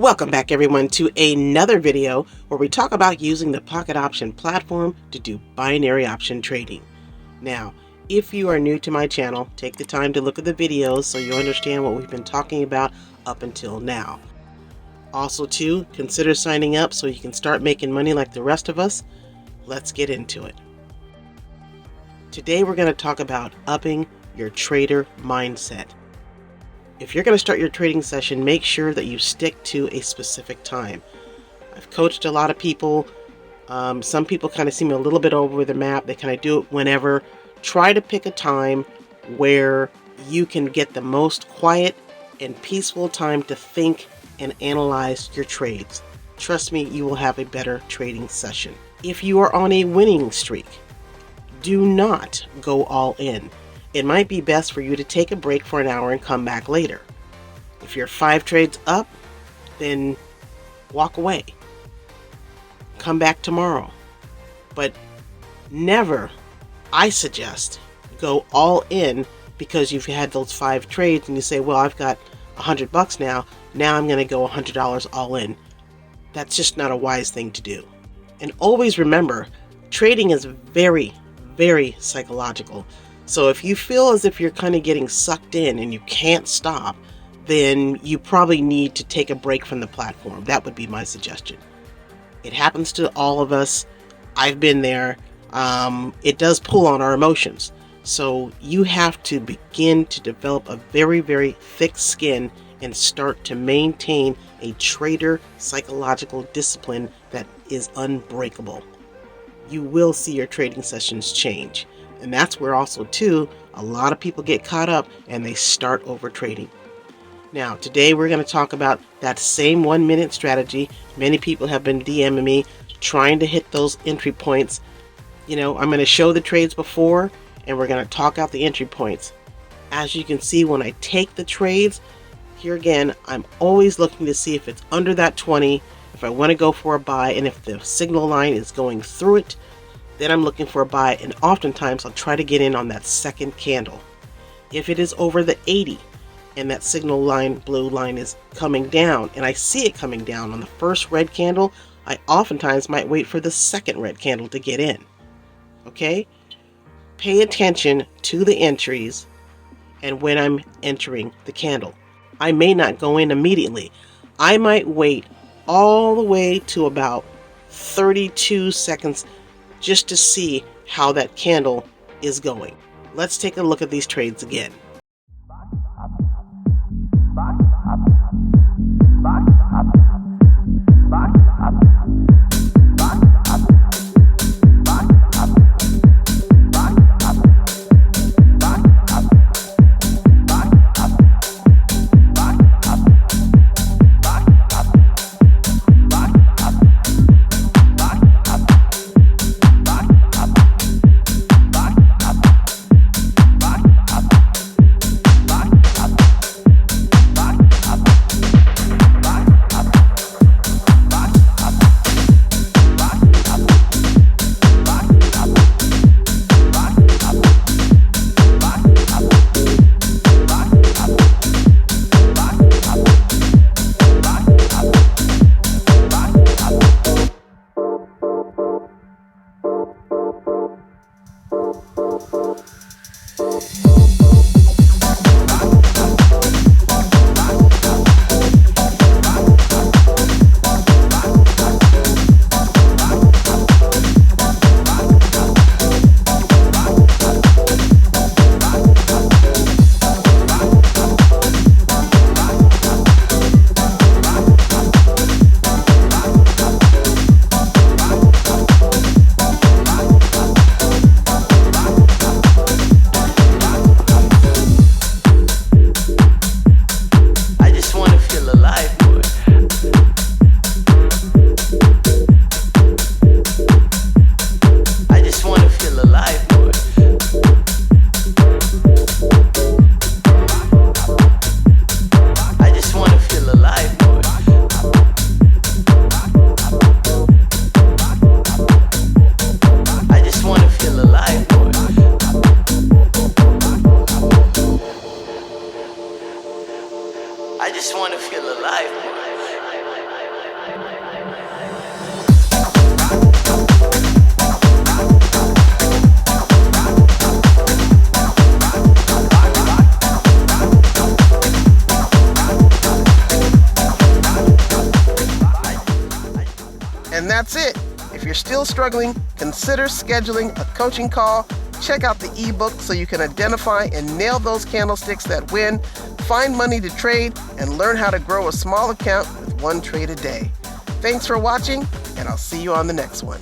Welcome back everyone to another video where we talk about using the pocket option platform to do binary option trading. Now, if you are new to my channel, take the time to look at the videos so you understand what we've been talking about up until now. Also too, consider signing up so you can start making money like the rest of us. Let's get into it. Today we're going to talk about upping your trader mindset. If you're going to start your trading session, make sure that you stick to a specific time. I've coached a lot of people. Some people kind of seem a little bit over the map. They kind of do it whenever. Try to pick a time where you can get the most quiet and peaceful time to think and analyze your trades. Trust me, you will have a better trading session. If you are on a winning streak, do not go all in. It might be best for you to take a break for an hour and come back later. If you're 5 trades up, then walk away. Come back tomorrow. But never, I suggest, go all in because you've had those 5 trades and you say, well, I've got $100 now. Now I'm going to go $100 all in. That's just not a wise thing to do. And always remember, trading is very, very psychological. So if you feel as if you're kind of getting sucked in and you can't stop, then you probably need to take a break from the platform. That would be my suggestion. It happens to all of us. I've been there. It does pull on our emotions. So you have to begin to develop a very, very thick skin and start to maintain a trader psychological discipline that is unbreakable. You will see your trading sessions change. And that's where also too, a lot of people get caught up and they start over trading. Now, today we're going to talk about that same 1-minute strategy. Many people have been DMing me trying to hit those entry points. You know, I'm going to show the trades before and we're going to talk out the entry points. As you can see, when I take the trades, here again, I'm always looking to see if it's under that 20, if I want to go for a buy, and if the signal line is going through it, then I'm looking for a buy, and oftentimes I'll try to get in on that second candle. If it is over the 80 and that signal line, blue line, is coming down and I see it coming down on the first red candle, I oftentimes might wait for the second red candle to get in. Okay? Pay attention to the entries and when I'm entering the candle. I may not go in immediately. I might wait all the way to about 32 seconds just to see how that candle is going. Let's take a look at these trades again. that's it. If you're still struggling, consider scheduling a coaching call. Check out the ebook so you can identify and nail those candlesticks that win, find money to trade, and learn how to grow a small account with one trade a day. Thanks for watching, and I'll see you on the next one.